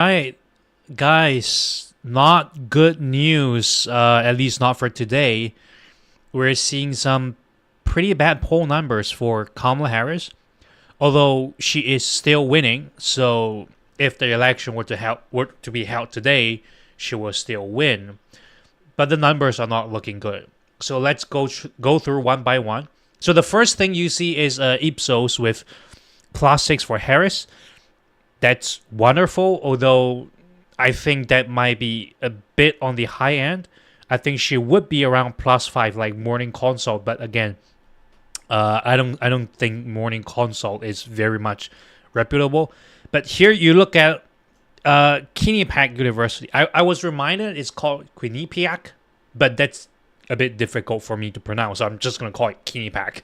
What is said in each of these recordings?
Right, guys, not good news, at least not for today. We're seeing some pretty bad poll numbers for Kamala Harris, although she is still winning. So if the election were to be held today, she will still win. But the numbers are not looking good. So let's go through one by one. So the first thing you see is Ipsos with +6 for Harris. That's wonderful, although I think that might be a bit on the high end. I think she would be around +5, like Morning Consult. But again, I don't think Morning Consult is very much reputable. But here you look at Quinnipiac University. I was reminded it's called Quinnipiac, but that's a bit difficult for me to pronounce. So I'm just gonna call it Quinnipiac.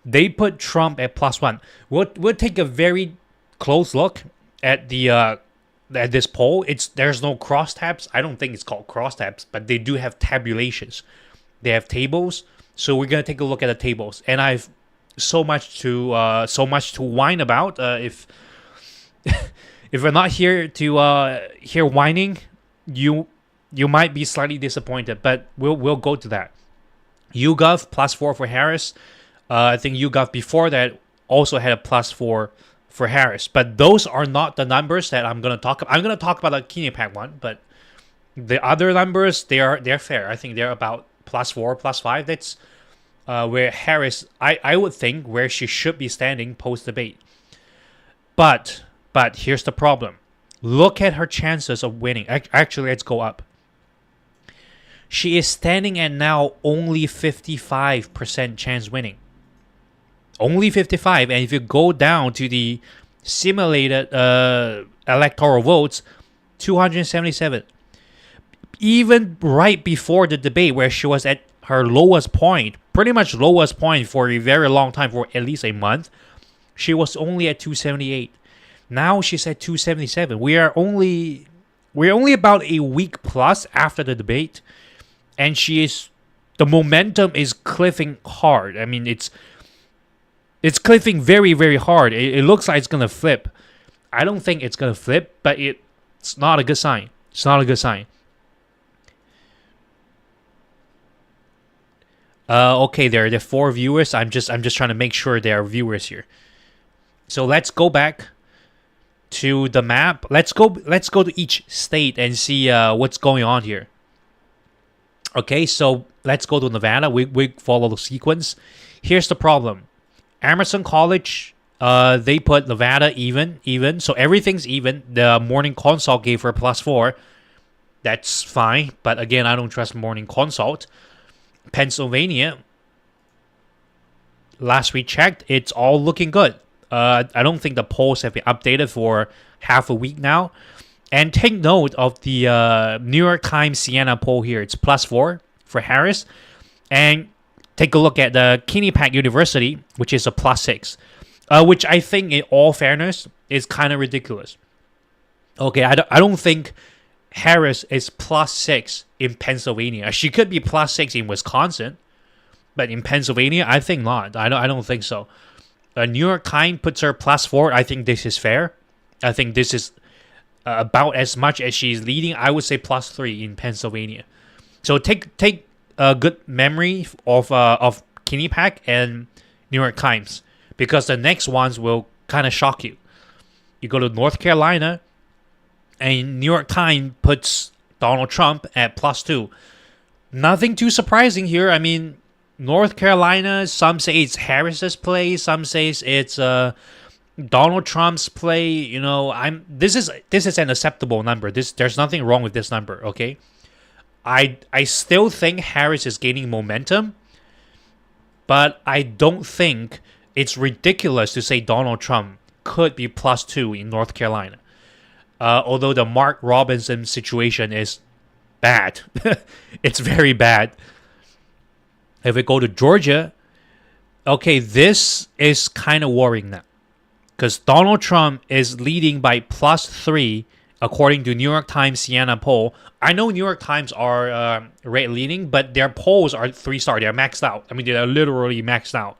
They put Trump at +1. We'll take a very close look at the at this poll. There's no crosstabs. I don't think it's called crosstabs, but they do have tabulations. They have tables. So we're gonna take a look at the tables, and I've so much to whine about. If if we're not here to hear whining, you might be slightly disappointed, but we'll go to that. YouGov +4 for Harris. I think YouGov before that also had a +4 for Harris, but those are not the numbers that I'm gonna talk about. I'm gonna talk about the Quinnipiac one, but the other numbers they're fair. I think they're about +4, +5. That's where Harris, I would think, where she should be standing post debate. But here's the problem. Look at her chances of winning. Actually, let's go up. She is standing at now only 55% chance winning. Only 55. And if you go down to the simulated electoral votes, 277. Even right before the debate, where she was at her lowest point, pretty much lowest point for a very long time, for at least a month, she was only at 278. Now she's at 277. We're only about a week plus after the debate, and the momentum is cliffing hard. I mean, it's cliffing very, very hard. It looks like it's gonna flip. I don't think it's gonna flip, but it's not a good sign. It's not a good sign. Okay, there are 4 viewers. I'm just trying to make sure there are viewers here. So let's go back to the map. Let's go to each state and see what's going on here. Okay, so let's go to Nevada. We follow the sequence. Here's the problem. Emerson College, they put Nevada even. So everything's even. The Morning Consult gave her +4. That's fine. But again, I don't trust Morning Consult. Pennsylvania, last we checked, it's all looking good. I don't think the polls have been updated for half a week now. And take note of the New York Times Siena poll here. It's +4 for Harris. And take a look at the Quinnipiac University, which is a +6. Which I think, in all fairness, is kind of ridiculous. Okay, I don't think Harris is +6 in Pennsylvania. She could be +6 in Wisconsin, but in Pennsylvania, I think not. I don't think so. New York Times puts her +4. I think this is fair. I think this is about as much as she's leading. I would say +3 in Pennsylvania. So take a good memory of Quinnipiac and New York Times, because the next ones will kind of shock you. You go to North Carolina, and New York Times puts Donald Trump at +2. Nothing too surprising here. I mean, North Carolina, some say it's Harris's play, some says it's Donald Trump's play. You know, this is an acceptable number. There's nothing wrong with this number. Okay, I still think Harris is gaining momentum, but I don't think it's ridiculous to say Donald Trump could be +2 in North Carolina. Although the Mark Robinson situation is bad. It's very bad. If we go to Georgia, okay, this is kind of worrying now, because Donald Trump is leading by +3 according to New York Times Siena poll. I know New York Times are rate leading, but their polls are 3-star. They're maxed out. I mean, they're literally maxed out.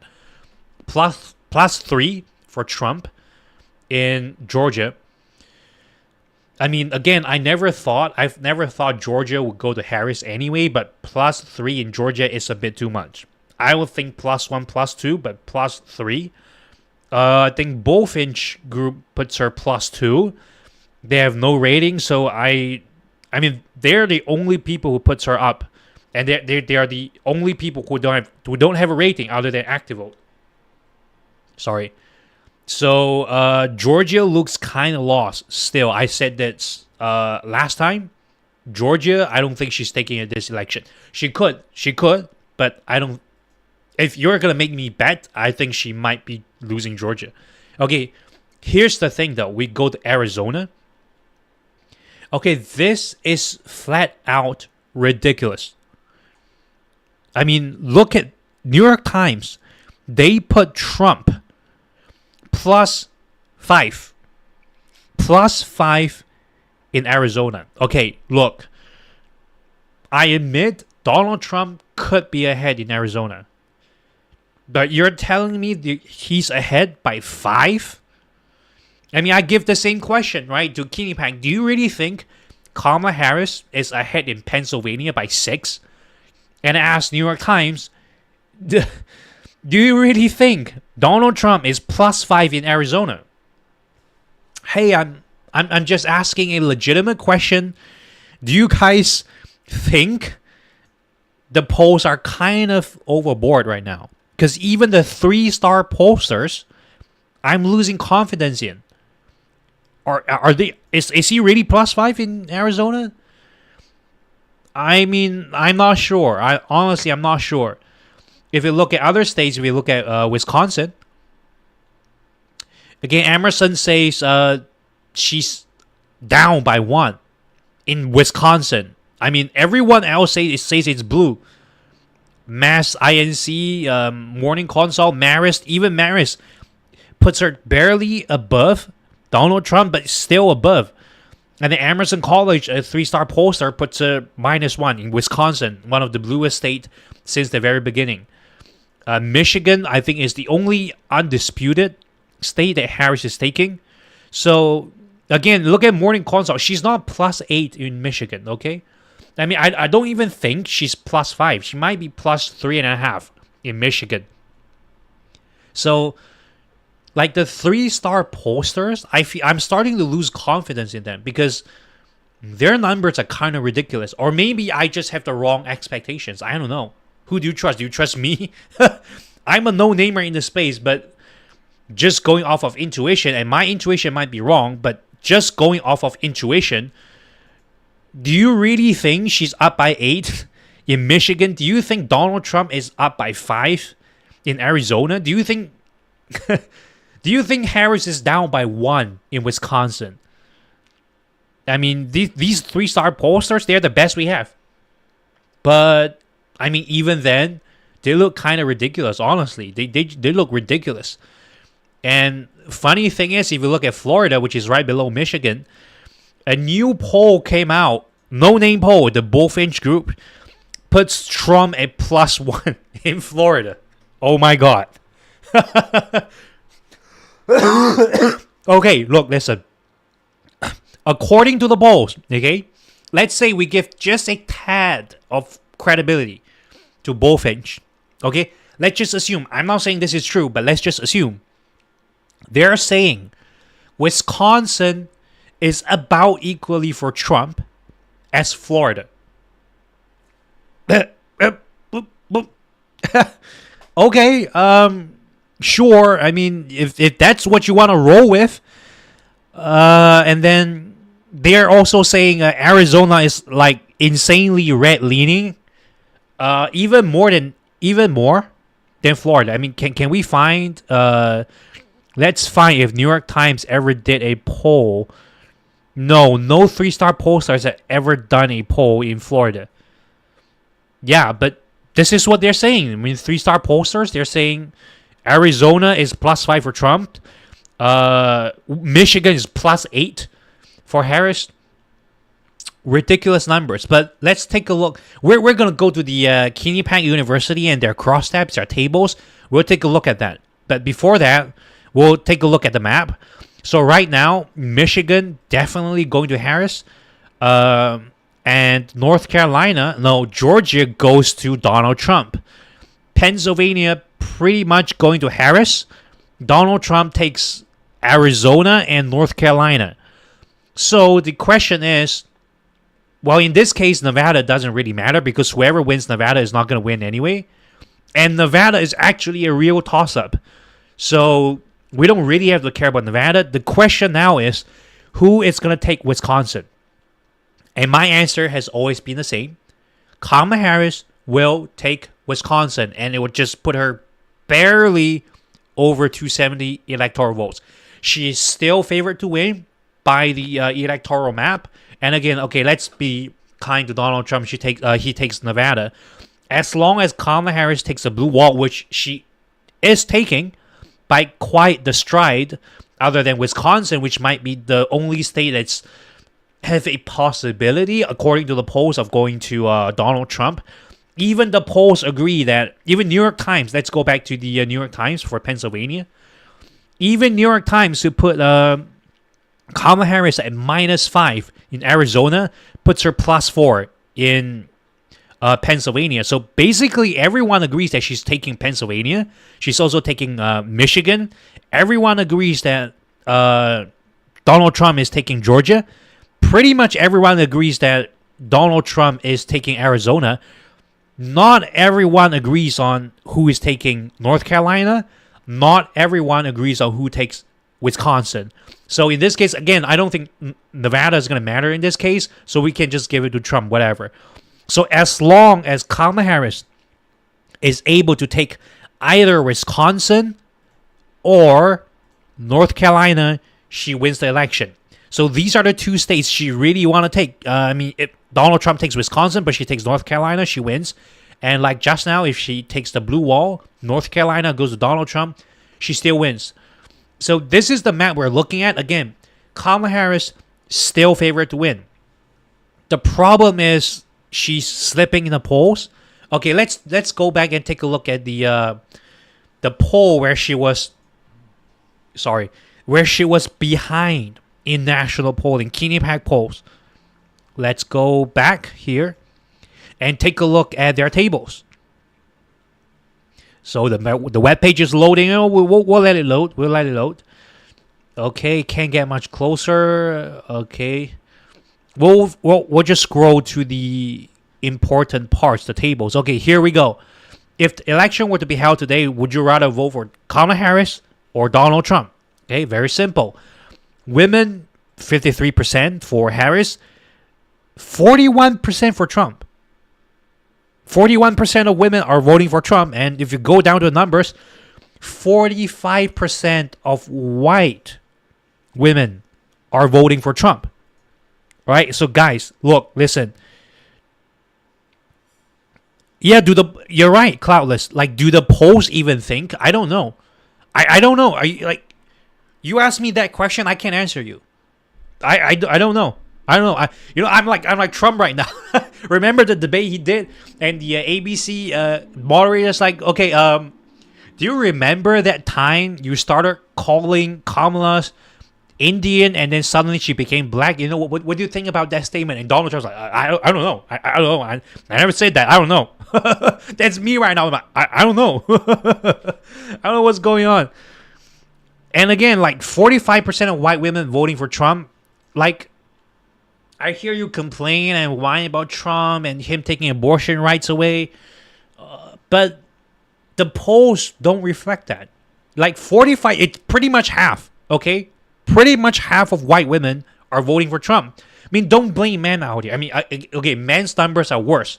+3 for Trump in Georgia. I mean, again, I've never thought Georgia would go to Harris anyway, but +3 in Georgia is a bit too much. I would think +1, +2, but +3. I think both inch group puts her +2. They have no rating, so I mean, they're the only people who puts her up, and they are the only people who don't have a rating other than active vote. Sorry. So Georgia looks kind of lost. Still, I said that last time. Georgia, I don't think she's taking it this election. She could, but I don't. If you're gonna make me bet, I think she might be losing Georgia. Okay, here's the thing though. We go to Arizona. Okay, this is flat out ridiculous. I mean, look at New York Times. They put Trump +5. +5 in Arizona. Okay, look. I admit Donald Trump could be ahead in Arizona. But you're telling me he's ahead by 5? I mean, I give the same question, right, to Kenny Pang. Do you really think Kamala Harris is ahead in Pennsylvania by 6? And I asked New York Times, do you really think Donald Trump is +5 in Arizona? Hey, I'm just asking a legitimate question. Do you guys think the polls are kind of overboard right now? Because even the 3-star pollsters, I'm losing confidence in. Are they? Is he really +5 in Arizona? I mean, I'm not sure. I'm not sure. If you look at other states, if you look at Wisconsin, again, Emerson says she's down by 1 in Wisconsin. I mean, everyone else says it's blue. Mass INC, Morning Consult, Marist, even Marist puts her barely above Donald Trump, but still above. And the Emerson College, a 3-star pollster, puts her -1 in Wisconsin, one of the bluest states since the very beginning. Michigan, I think, is the only undisputed state that Harris is taking. So, again, look at Morning Consult. She's not +8 in Michigan, okay? I mean, I don't even think she's +5. She might be +3.5 in Michigan. So, like the 3-star pollsters, I'm starting to lose confidence in them because their numbers are kind of ridiculous. Or maybe I just have the wrong expectations. I don't know. Who do you trust? Do you trust me? I'm a no-namer in the space, but just going off of intuition, and my intuition might be wrong, but just going off of intuition, do you really think she's up by 8 in Michigan? Do you think Donald Trump is up by 5 in Arizona? Do you think Harris is down by 1 in Wisconsin? I mean, these 3-star pollsters, they're the best we have. But I mean, even then, they look kind of ridiculous, honestly. They look ridiculous. And funny thing is, if you look at Florida, which is right below Michigan, a new poll came out, no-name poll, the both inch group, puts Trump at +1 in Florida. Oh my God. Okay, look, listen. According to the polls, okay, let's say we give just a tad of credibility to both inch. Okay, let's just assume. I'm not saying this is true, but let's just assume. They're saying Wisconsin is about equally for Trump as Florida. Okay, sure. I mean, if that's what you want to roll with, and then they're also saying Arizona is like insanely red leaning, even more than Florida. I mean, can we find? Let's find if New York Times ever did a poll. No 3-star pollsters have ever done a poll in Florida. Yeah, but this is what they're saying. I mean, 3-star pollsters, they're saying Arizona is +5 for Trump. Michigan is +8 for Harris. Ridiculous numbers. But let's take a look. We're going to go to the Quinnipiac University and their crosstabs, their tables. We'll take a look at that. But before that, we'll take a look at the map. So right now, Michigan definitely going to Harris. And North Carolina, no, Georgia goes to Donald Trump. Pennsylvania pretty much going to Harris. Donald Trump takes Arizona and North Carolina. So the question is, well, in this case, Nevada doesn't really matter because whoever wins Nevada is not going to win anyway. And Nevada is actually a real toss-up. So we don't really have to care about Nevada. The question now is, who is going to take Wisconsin? And my answer has always been the same. Kamala Harris will take Wisconsin, and it would just put her barely over 270 electoral votes. She is still favored to win by the electoral map. And again, okay, let's be kind to Donald Trump. He takes Nevada. As long as Kamala Harris takes the blue wall, which she is taking by quite the stride, other than Wisconsin, which might be the only state that's have a possibility, according to the polls, of going to Donald Trump. Even the polls agree that, even New York Times, let's go back to the New York Times for Pennsylvania. Even New York Times, who put Kamala Harris at -5 in Arizona, puts her +4 in Pennsylvania. So basically, everyone agrees that she's taking Pennsylvania. She's also taking Michigan. Everyone agrees that Donald Trump is taking Georgia. Pretty much everyone agrees that Donald Trump is taking Arizona. Not everyone agrees on who is taking North Carolina. Not everyone agrees on who takes Wisconsin. So in this case, again, I don't think Nevada is going to matter in this case. So we can just give it to Trump, whatever. So as long as Kamala Harris is able to take either Wisconsin or North Carolina, she wins the election. So these are the two states she really want to take. If Donald Trump takes Wisconsin, but she takes North Carolina, she wins. And like just now, if she takes the blue wall, North Carolina goes to Donald Trump, she still wins. So this is the map we're looking at. Again, Kamala Harris still favored to win. The problem is she's slipping in the polls. Okay, let's go back and take a look at the poll where she was behind in national polling, Quinnipiac polls. Let's go back here and take a look at their tables. So the web page is loading. We'll let it load. We'll let it load. Okay, can't get much closer. Okay, we'll just scroll to the important parts, the tables. Okay, here we go. If the election were to be held today, would you rather vote for Kamala Harris or Donald Trump? Okay, very simple. Women, 53% for Harris, 41% for Trump. 41% of women are voting for Trump, and if you go down to the numbers, 45% of white women are voting for Trump. Right? So guys, look, listen. Yeah, you're right, Cloudless. Like, do the polls even think? I don't know. I don't know. Are you like, you ask me that question, I can't answer you. I don't know. I don't know. I'm like Trump right now. Remember the debate he did, and the ABC moderator's like, okay, do you remember that time you started calling Kamala Indian, and then suddenly she became black? You know what do you think about that statement? And Donald Trump's like, I don't know. I don't know. I never said that. I don't know. That's me right now. I don't know. I don't know what's going on. And again, like 45% of white women voting for Trump. Like, I hear you complain and whine about Trump and him taking abortion rights away, but the polls don't reflect that. Like 45, it's pretty much half. Okay, pretty much half of white women are voting for Trump. I mean, don't blame men out here. I mean, okay, men's numbers are worse,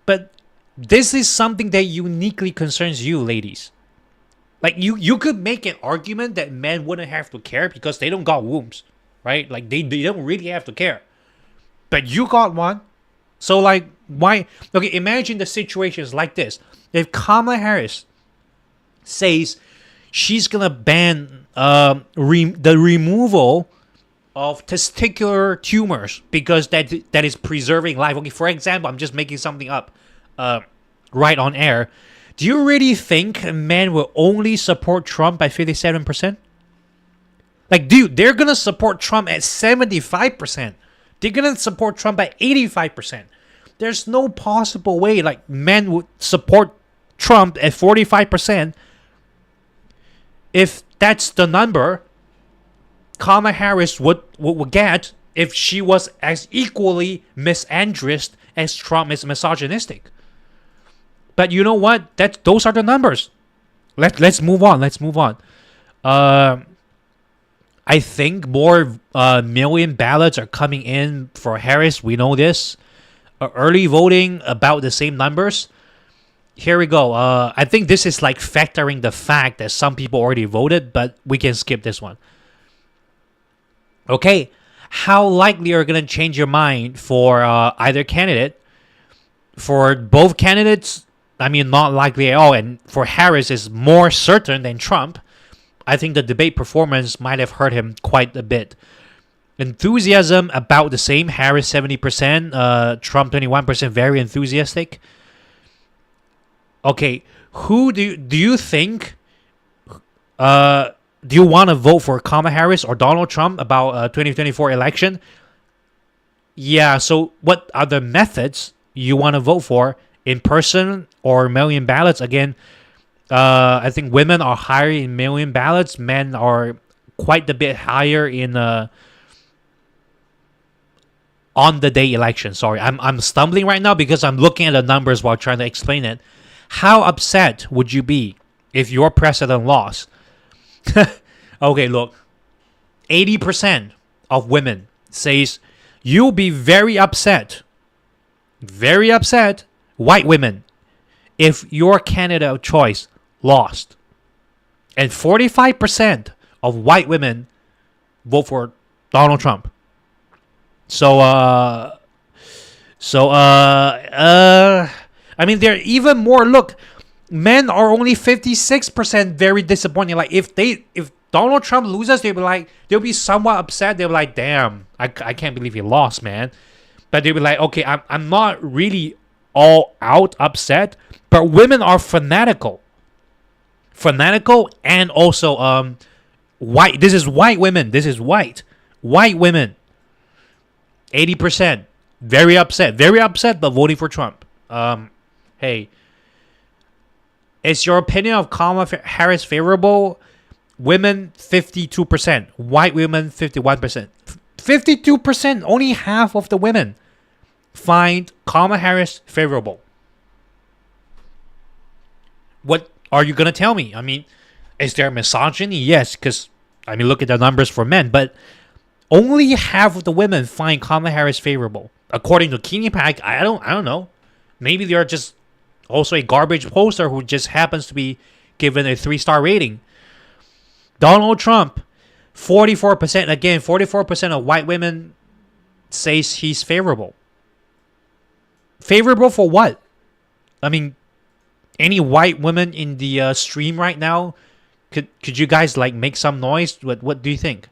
but this is something that uniquely concerns you, ladies. Like, you could make an argument that men wouldn't have to care because they don't got wombs, right? Like, they don't really have to care. But you got one. So, like, why? Okay, imagine the situation is like this. If Kamala Harris says she's going to ban the removal of testicular tumors because that is preserving life. Okay, for example, I'm just making something up right on air. Do you really think men will only support Trump by 57%? Like, dude, they're going to support Trump at 75%. They're going to support Trump at 85%. There's no possible way, like, men would support Trump at 45%. If that's the number Kamala Harris would get if she was as equally misandrist as Trump is misogynistic. But you know what? Those are the numbers. Let's move on. Let's move on. I think more million ballots are coming in for Harris. We know this. Early voting, about the same numbers. Here we go. I think this is like factoring the fact that some people already voted, but we can skip this one. Okay. How likely are you going to change your mind for either candidate? For both candidates, I mean, not likely at all. And for Harris, is more certain than Trump. I think the debate performance might have hurt him quite a bit. Enthusiasm, about the same. Harris, 70%. Trump, 21%. Very enthusiastic. Okay, who do you think... do you want to vote for Kamala Harris or Donald Trump about 2024 election? Yeah, so what are the methods you want to vote for? In person or million ballots? Again, I think women are higher in million ballots. Men are quite a bit higher in on the day election. Sorry, I'm stumbling right now because I'm looking at the numbers while trying to explain it. How upset would you be if your president lost? Okay, look. 80% of women says you'll be very upset. Very upset, white women, if your candidate of choice lost. And 45% of white women vote for Donald Trump. I mean, they're even more. Look, men are only 56% very disappointed. Like, if Donald Trump loses, they'll be somewhat upset. They'll be like, damn, I can't believe he lost, man. But they'll be like, okay, I'm not really all out upset. But women are fanatical. And also white. This is white women. White women. 80%. Very upset, but voting for Trump. Hey, is your opinion of Kamala Harris favorable? Women, 52%. White women, 51%. 52%, only half of the women find Kamala Harris favorable. What are you going to tell me? I mean, is there misogyny? Yes, because, I mean, look at the numbers for men, but only half of the women find Kamala Harris favorable. According to Keeney Pack, I don't know. Maybe they are just also a garbage poster who just happens to be given a 3-star rating. Donald Trump, 44%. Again, 44% of white women says he's favorable. Favorable for what? I mean, any white women in the stream right now, could you guys like make some noise? What do you think?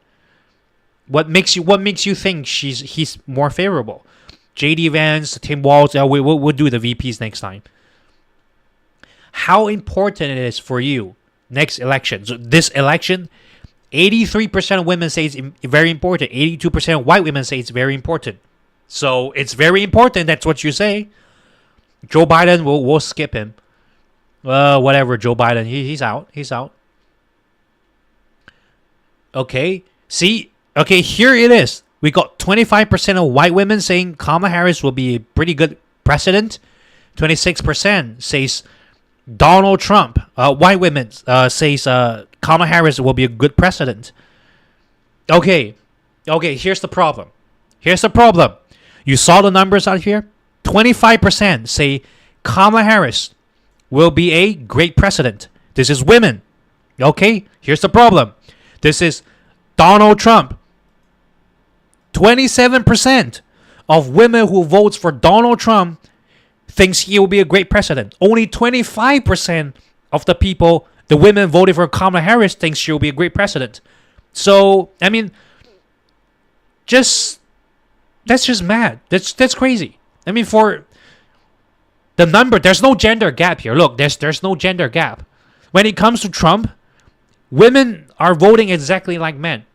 What makes you think he's more favorable? JD Vance, Tim Walz, we'll do the VPs next time. How important it is for you next election. So this election, 83% of women say it's very important. 82% of white women say it's very important. So it's very important. That's what you say. Joe Biden, we'll skip him. Whatever, Joe Biden, he's out. He's out. Okay, see. Okay, here it is. We got 25% of white women saying Kamala Harris will be a pretty good president. 26% says Donald Trump. White women says Kamala Harris will be a good president. Okay, here's the problem. You saw the numbers out here? 25% say Kamala Harris will be a great president. This is women. Okay, here's the problem. This is Donald Trump. 27% of women who votes for Donald Trump thinks he will be a great president. Only 25% of the people, the women voting for Kamala Harris, thinks she will be a great president. So, I mean, that's just mad. That's crazy. I mean, for the number, there's no gender gap here. Look, there's no gender gap. When it comes to Trump, women are voting exactly like men.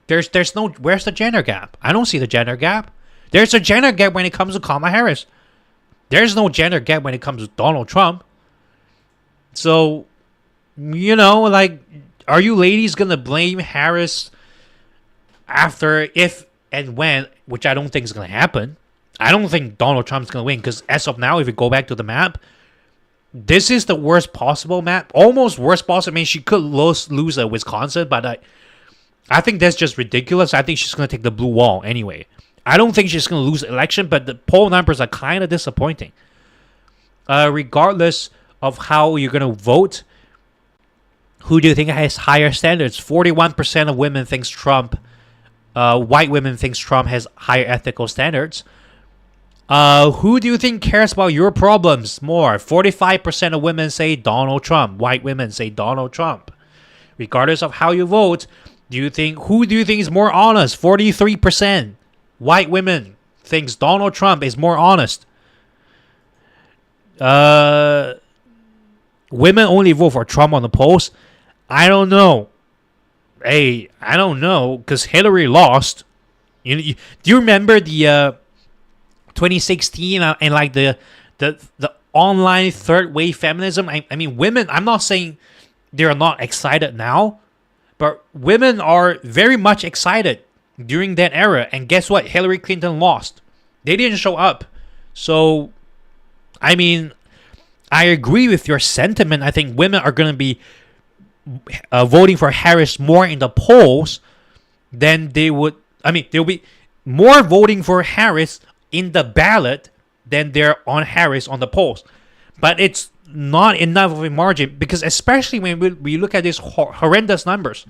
There's no, where's the gender gap? I don't see the gender gap. There's a gender gap when it comes to Kamala Harris. There's no gender gap when it comes to Donald Trump. So, like, are you ladies gonna blame Harris after, if and when, which I don't think is gonna happen? I don't think Donald Trump's gonna win, because as of now, if you go back to the map, this is the worst possible map. Almost worst possible. I mean, she could lose at Wisconsin, but I think that's just ridiculous. I think she's gonna take the blue wall anyway. I don't think she's gonna lose the election, but the poll numbers are kind of disappointing. Regardless of how you're gonna vote, who do you think has higher standards? 41% of women thinks Trump. White women thinks Trump has higher ethical standards. Who do you think cares about your problems more? 45% of women say Donald Trump. White women say Donald Trump. Regardless of how you vote, who do you think is more honest? 43%. White women thinks Donald Trump is more honest. Women only vote for Trump on the polls. I don't know. Hey, I don't know, because Hillary lost. Do you remember the 2016 and like the online third wave feminism? I mean, women. I'm not saying they're not excited now, but women are very much excited during that era. And guess what? Hillary Clinton lost. They didn't show up. So, I mean, I agree with your sentiment. I think women are going to be voting for Harris more in the polls than they would. I mean, there'll be more voting for Harris in the ballot than there on Harris on the polls. But it's not enough of a margin, because especially when we look at these horrendous numbers.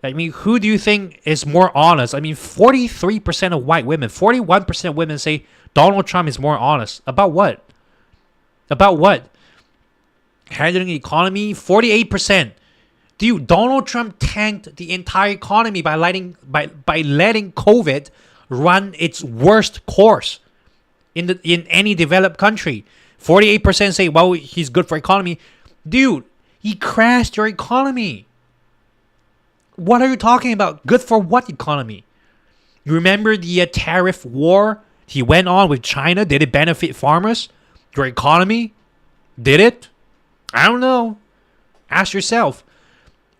I mean, who do you think is more honest? I mean, 43% of white women, 41% of women say Donald Trump is more honest. About what? About what? Handling the economy, 48%. Dude, Donald Trump tanked the entire economy by letting COVID run its worst course in any developed country. 48% say, well, he's good for economy. Dude, he crashed your economy. What are you talking about? Good for what economy? You remember the tariff war he went on with China? Did it benefit farmers? Your economy? Did it? I don't know. Ask yourself.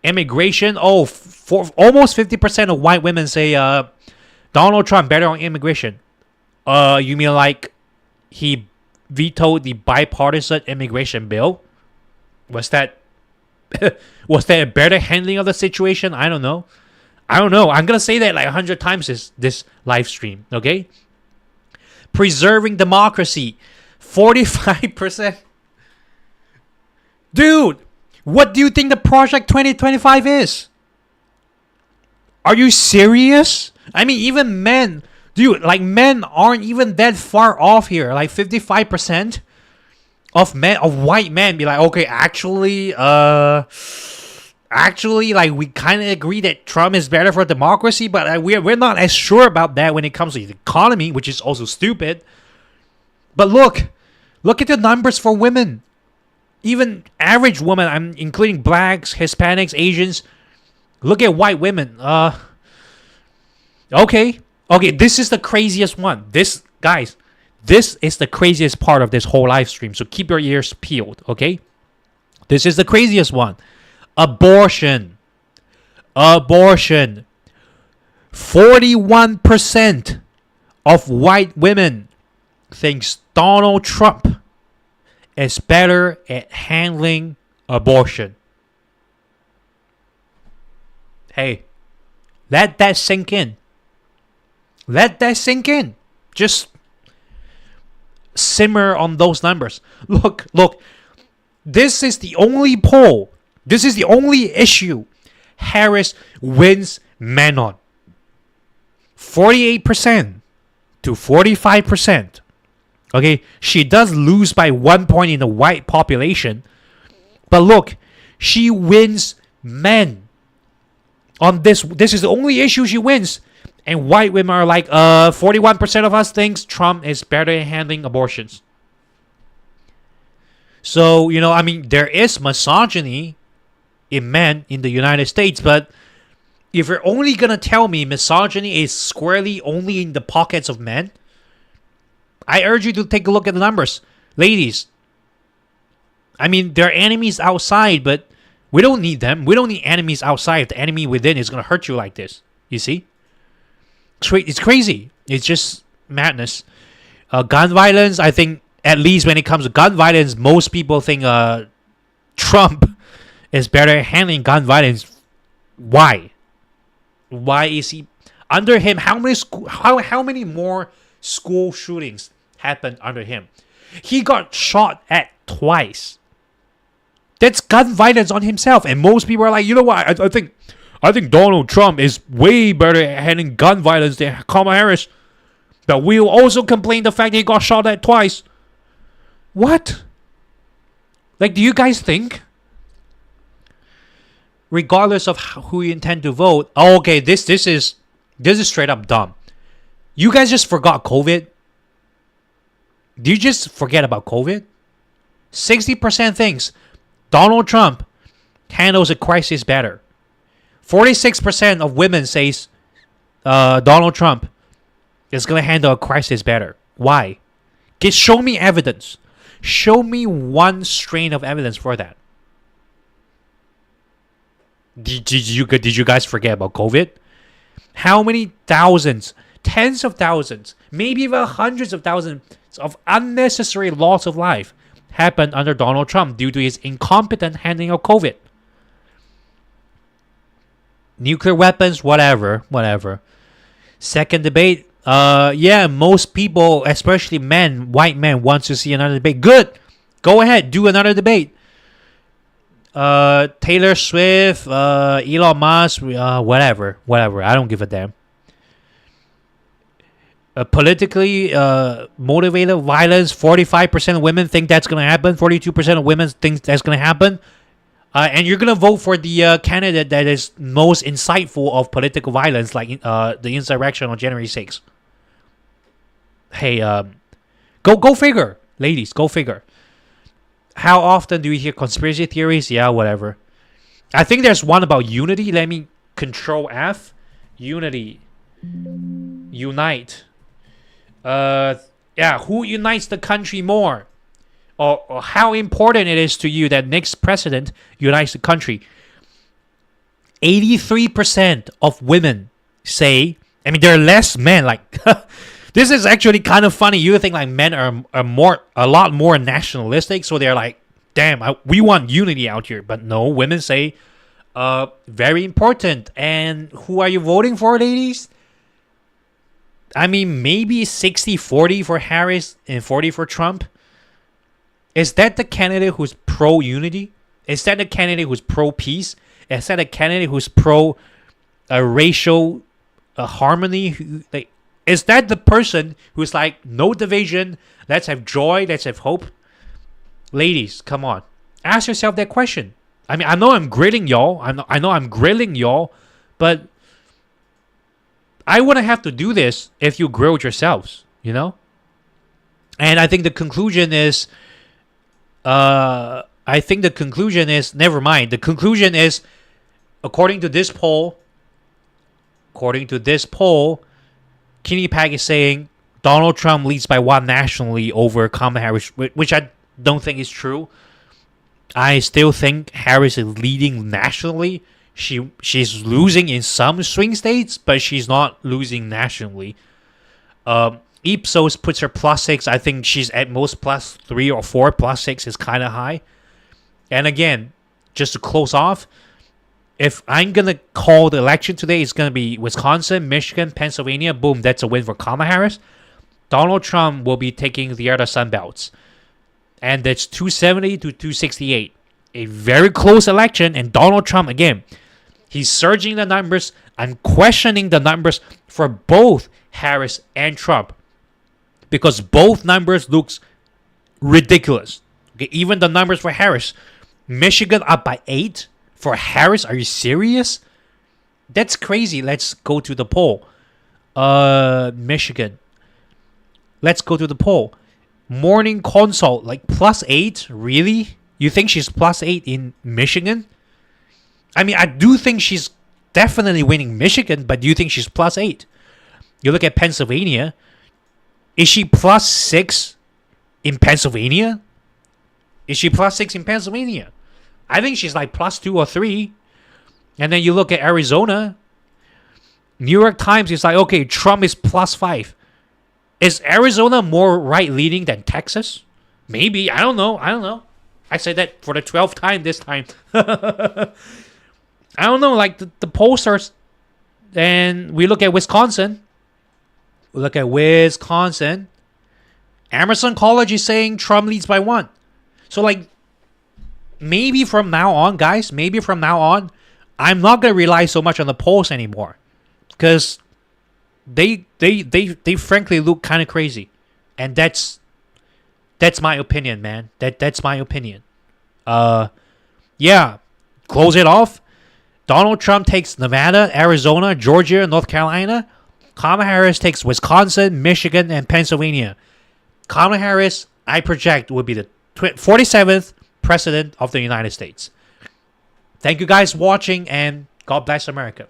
Immigration. For almost 50% of white women say Donald Trump better on immigration. You mean like he vetoed the bipartisan immigration bill? Was that a better handling of the situation? I don't know. I'm gonna say that like 100 times this live stream. Okay. Preserving democracy. 45%. Dude, what do you think the Project 2025 is? Are you serious? I mean, even men, dude, like men aren't even that far off here. Like 55% of white men be like, okay, actually, like we kind of agree that Trump is better for democracy, but we're not as sure about that when it comes to the economy, which is also stupid. But look at the numbers for women. Even average women, I'm including blacks, Hispanics, Asians. Look at white women. Okay, this is the craziest one. This is the craziest part of this whole live stream. So keep your ears peeled, okay? This is the craziest one. Abortion. 41% of white women thinks Donald Trump is better at handling abortion. Hey, let that sink in. Let that sink in. Just simmer on those numbers. Look. This is the only poll. This is the only issue Harris wins men on. 48% to 45%. Okay, she does lose by 1 point in the white population. But look, she wins men on this. This is the only issue she wins. And white women are like, 41% of us thinks Trump is better at handling abortions. So, I mean, there is misogyny in men in the United States, but If you're only gonna tell me misogyny is squarely only in the pockets of men, I urge you to take a look at the numbers. Ladies, I mean, there are enemies outside, but we don't need them. We don't need enemies outside if the enemy within is gonna hurt you like this. You see? It's crazy. It's just madness. Gun violence, I think, at least when it comes to gun violence, most people think Trump is better at handling gun violence. Why? Why is he under him? How many more school shootings happened under him? He got shot at twice. That's gun violence on himself, and most people are like, you know what? I think Donald Trump is way better at handling gun violence than Kamala Harris. But we'll also complain the fact that he got shot at twice. What? Like, do you guys think, regardless of who you intend to vote, oh, okay, this is straight up dumb. You guys just forgot COVID. Do you just forget about COVID? 60% thinks Donald Trump handles a crisis better. 46% of women says Donald Trump is going to handle a crisis better. Why? Show me evidence. Show me one strain of evidence for that. Did you guys forget about COVID? How many thousands, tens of thousands, maybe even hundreds of thousands of unnecessary loss of life happened under Donald Trump due to his incompetent handling of COVID? Nuclear weapons, whatever. Second debate, yeah, most people, especially men, white men, want to see another debate. Good. Go ahead, do another debate. Taylor Swift, Elon Musk, whatever. I don't give a damn. Politically motivated violence, 45% of women think that's going to happen. 42% of women think that's going to happen. And you're going to vote for the candidate that is most insightful of political violence, like the insurrection on January 6th. Hey, go figure. Ladies, go figure. How often do you hear conspiracy theories? Yeah, whatever. I think there's one about unity. Let me control F. Unity. Unite. Yeah, who unites the country more? Or how important it is to you that next president unites the country. 83% of women say, I mean, there are less men. Like, this is actually kind of funny. You think like men are a lot more nationalistic, so they're like, damn, we want unity out here. But no, women say, very important. And who are you voting for, ladies? I mean, maybe 60-40 for Harris and 40 for Trump. Is that the candidate who's pro-unity? Is that the candidate who's pro-peace? Is that a candidate who's pro-racial harmony? Like, is that the person who's like, no division, let's have joy, let's have hope? Ladies, come on. Ask yourself that question. I mean, I know I'm grilling y'all. I know I'm grilling y'all, but I wouldn't have to do this if you grilled yourselves, you know? And I think the conclusion is... never mind. The conclusion is, according to this poll, Quinnipiac is saying Donald Trump leads by one nationally over Kamala Harris, which I don't think is true. I still think Harris is leading nationally. She's losing in some swing states, but she's not losing nationally. Ipsos puts her +6. I think she's at most +3 or 4. +6 is kind of high. And again, just to close off, if I'm going to call the election today, it's going to be Wisconsin, Michigan, Pennsylvania. Boom, that's a win for Kamala Harris. Donald Trump will be taking the other Sun Belts. And that's 270 to 268. A very close election. And Donald Trump, again, he's surging the numbers. I'm questioning the numbers for both Harris and Trump, because both numbers looks ridiculous. Okay, even the numbers for Harris. Michigan up by 8. For Harris, are you serious? That's crazy. Let's go to the poll. Michigan. Let's go to the poll. Morning Consult, like +8? Really? You think she's +8 in Michigan? I mean, I do think she's definitely winning Michigan, but do you think she's +8? You look at Pennsylvania. Is she +6 in Pennsylvania? Is she +6 in Pennsylvania? I think she's like +2 or 3. And then you look at Arizona. New York Times is like, okay, Trump is +5. Is Arizona more right-leaning than Texas? Maybe. I don't know. I said that for the 12th time this time. I don't know. Like the pollsters. And we look at Wisconsin. Emerson College is saying Trump leads by 1. So like, maybe from now on, guys, I'm not going to rely so much on the polls anymore. Because they frankly look kind of crazy. And that's my opinion, man. That's my opinion. Yeah. Close it off. Donald Trump takes Nevada, Arizona, Georgia, North Carolina. Kamala Harris takes Wisconsin, Michigan, and Pennsylvania. Kamala Harris, I project, would be the 47th president of the United States. Thank you guys for watching, and God bless America.